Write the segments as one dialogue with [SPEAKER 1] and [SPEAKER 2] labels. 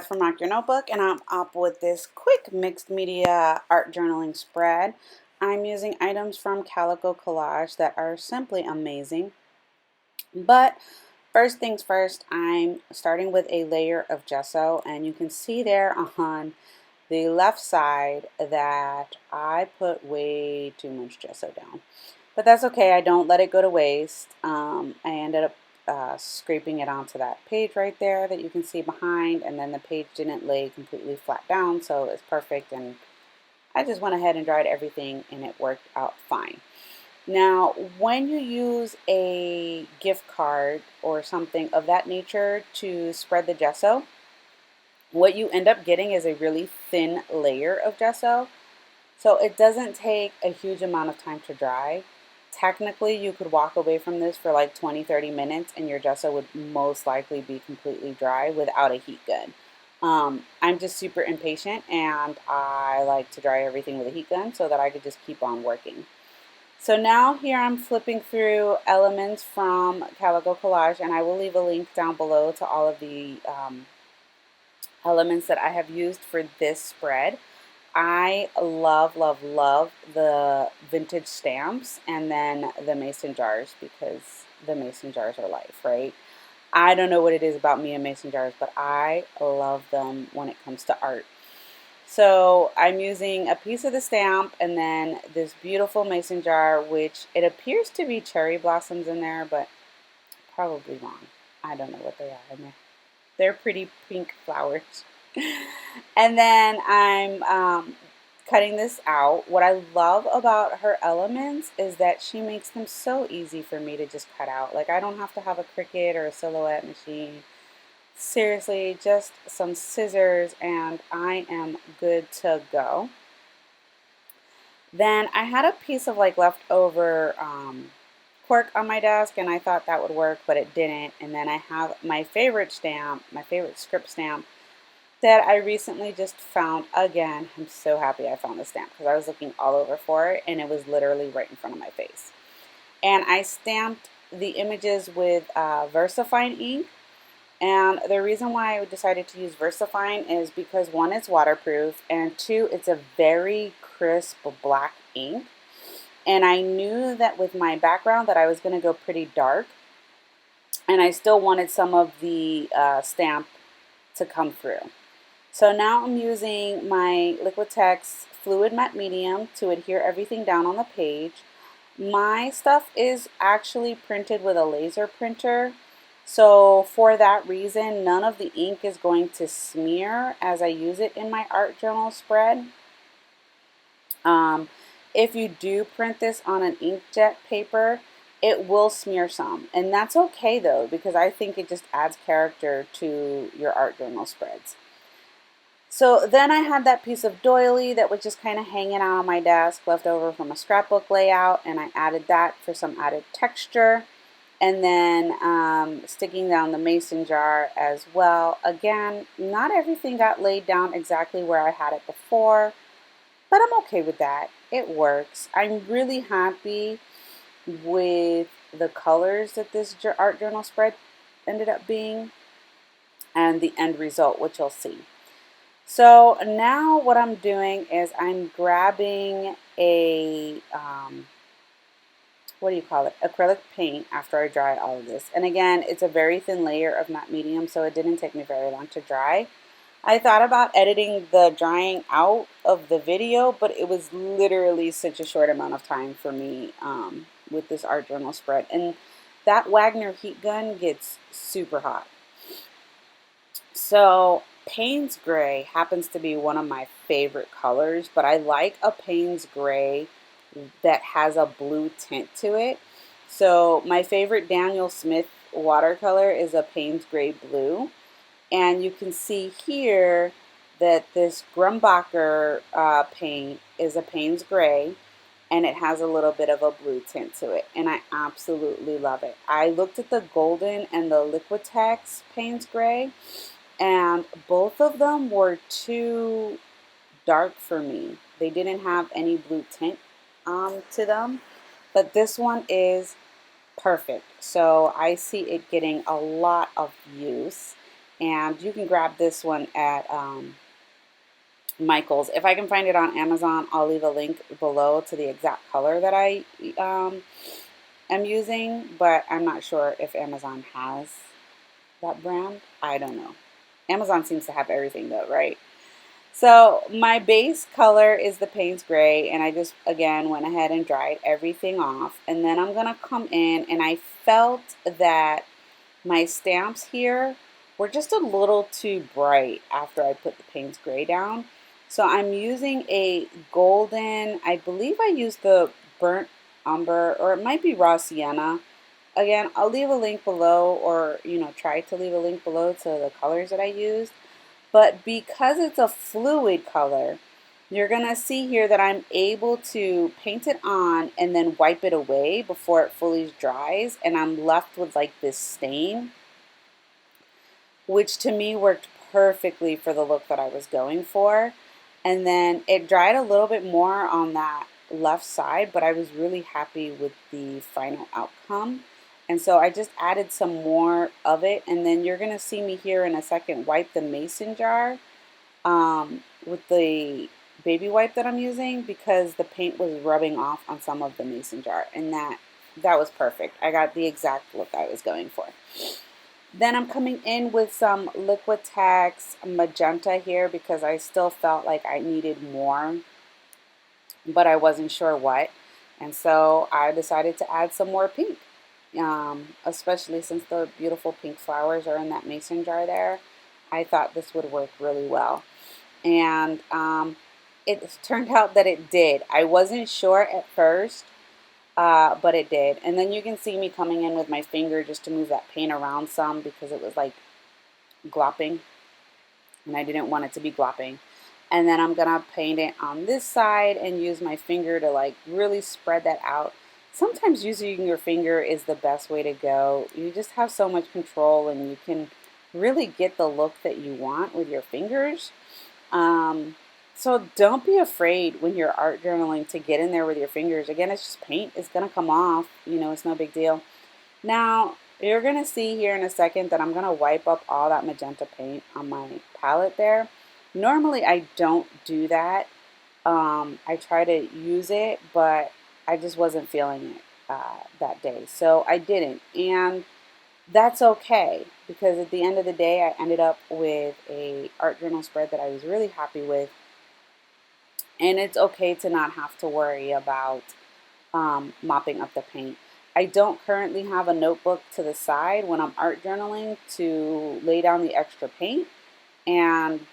[SPEAKER 1] Beth from Rock Your Notebook, and I'm up with this quick mixed media art journaling spread. I'm using items from Calico Collage that are simply amazing. But first things first, I'm starting with a layer of gesso, and you can see there on the left side that I put way too much gesso down. But that's okay, I don't let it go to waste. I ended up scraping it onto that page right there that you can see behind, and then the page didn't lay completely flat down, so it's perfect, and I just went ahead and dried everything and it worked out fine. Now, when you use a gift card or something of that nature to spread the gesso, what you end up getting is a really thin layer of gesso. So it doesn't take a huge amount of time to dry. Technically, you could walk away from this for like 20-30 minutes and your gesso would most likely be completely dry without a heat gun. I'm just super impatient and I like to dry everything with a heat gun so that I could just keep on working. So now here I'm flipping through elements from Calico Collage, and I will leave a link down below to all of the elements that I have used for this spread. I love, love, love the vintage stamps and then the mason jars, because the mason jars are life, right? I don't know what it is about me and mason jars, but I love them when it comes to art. So I'm using a piece of the stamp and then this beautiful mason jar, which it appears to be cherry blossoms in there, but probably wrong. I don't know what they are in there. They're pretty pink flowers. And then I'm cutting this out. What I love about her elements is that she makes them so easy for me to just cut out. Like, I don't have to have a Cricut or a Silhouette machine. Seriously, just some scissors and I am good to go. Then I had a piece of like leftover cork on my desk, and I thought that would work, but it didn't. And then I have my favorite stamp, my favorite script stamp that I recently just found again. I'm so happy I found the stamp because I was looking all over for it and it was literally right in front of my face. And I stamped the images with VersaFine ink. And the reason why I decided to use VersaFine is because one, it's waterproof, and two, it's a very crisp black ink. And I knew that with my background that I was going to go pretty dark, and I still wanted some of the stamp to come through. So now I'm using my Liquitex Fluid Matte Medium to adhere everything down on the page. My stuff is actually printed with a laser printer, so for that reason, none of the ink is going to smear as I use it in my art journal spread. If you do print this on an inkjet paper, it will smear some, and that's okay though, because I think it just adds character to your art journal spreads. So then I had that piece of doily that was just kind of hanging out on my desk, left over from a scrapbook layout, and I added that for some added texture. And then sticking down the mason jar as well. Again, not everything got laid down exactly where I had it before, but I'm okay with that. It works. I'm really happy with the colors that this art journal spread ended up being and the end result, which you'll see. So now what I'm doing is I'm grabbing a what do you call it, acrylic paint after I dry all of this. And again, it's a very thin layer of matte medium, so it didn't take me very long to dry. I thought about editing the drying out of the video, but it was literally such a short amount of time for me with this art journal spread. And that Wagner heat gun gets super hot. So Payne's Gray happens to be one of my favorite colors, but I like a Payne's Gray that has a blue tint to it. So my favorite Daniel Smith watercolor is a Payne's Gray blue. And you can see here that this Grumbacher paint is a Payne's Gray, and it has a little bit of a blue tint to it, and I absolutely love it. I looked at the golden and the Liquitex Payne's Gray, and both of them were too dark for me. They didn't have any blue tint to them, but this one is perfect. So I see it getting a lot of use, and you can grab this one at Michael's. If I can find it on Amazon, I'll leave a link below to the exact color that I am using, but I'm not sure if Amazon has that brand. I don't know. Amazon seems to have everything though, right? So my base color is the Payne's Gray, and I just, again, went ahead and dried everything off. And then I'm going to come in, and I felt that my stamps here were just a little too bright after I put the Payne's Gray down. So I'm using a golden, I believe I used the burnt umber, or it might be raw sienna. Again, I'll leave a link below, or try to leave a link below to the colors that I used. But because it's a fluid color, you're going to see here that I'm able to paint it on and then wipe it away before it fully dries, and I'm left with like this stain, which to me worked perfectly for the look that I was going for. And then it dried a little bit more on that left side, but I was really happy with the final outcome. And so I just added some more of it, and then you're going to see me here in a second wipe the mason jar with the baby wipe that I'm using, because the paint was rubbing off on some of the mason jar, and that was perfect. I got the exact look I was going for. Then I'm coming in with some Liquitex magenta here because I still felt like I needed more, but I wasn't sure what. And so I decided to add some more pink, especially since the beautiful pink flowers are in that mason jar there. I thought this would work really well. And it turned out that it did. I wasn't sure at first, but it did. And then you can see me coming in with my finger just to move that paint around some, because it was like glopping, and I didn't want it to be glopping. And then I'm gonna paint it on this side and use my finger to like really spread that out. Sometimes using your finger is the best way to go. You just have so much control, and you can really get the look that you want with your fingers. So don't be afraid when you're art journaling to get in there with your fingers. Again, it's just paint. It's going to come off. It's no big deal. Now, you're going to see here in a second that I'm going to wipe up all that magenta paint on my palette there. Normally, I don't do that. I try to use it, but I just wasn't feeling it that day. So I didn't. And that's okay, because at the end of the day, I ended up with a art journal spread that I was really happy with. And it's okay to not have to worry about mopping up the paint. I don't currently have a notebook to the side when I'm art journaling to lay down the extra paint. And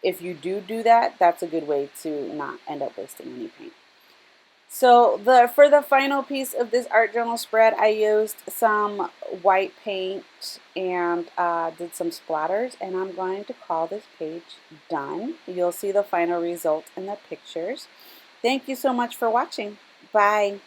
[SPEAKER 1] if you do that, that's a good way to not end up wasting any paint. So for the final piece of this art journal spread, I used some white paint and did some splatters, and I'm going to call this page done. You'll see the final result in the pictures. Thank you so much for watching. Bye.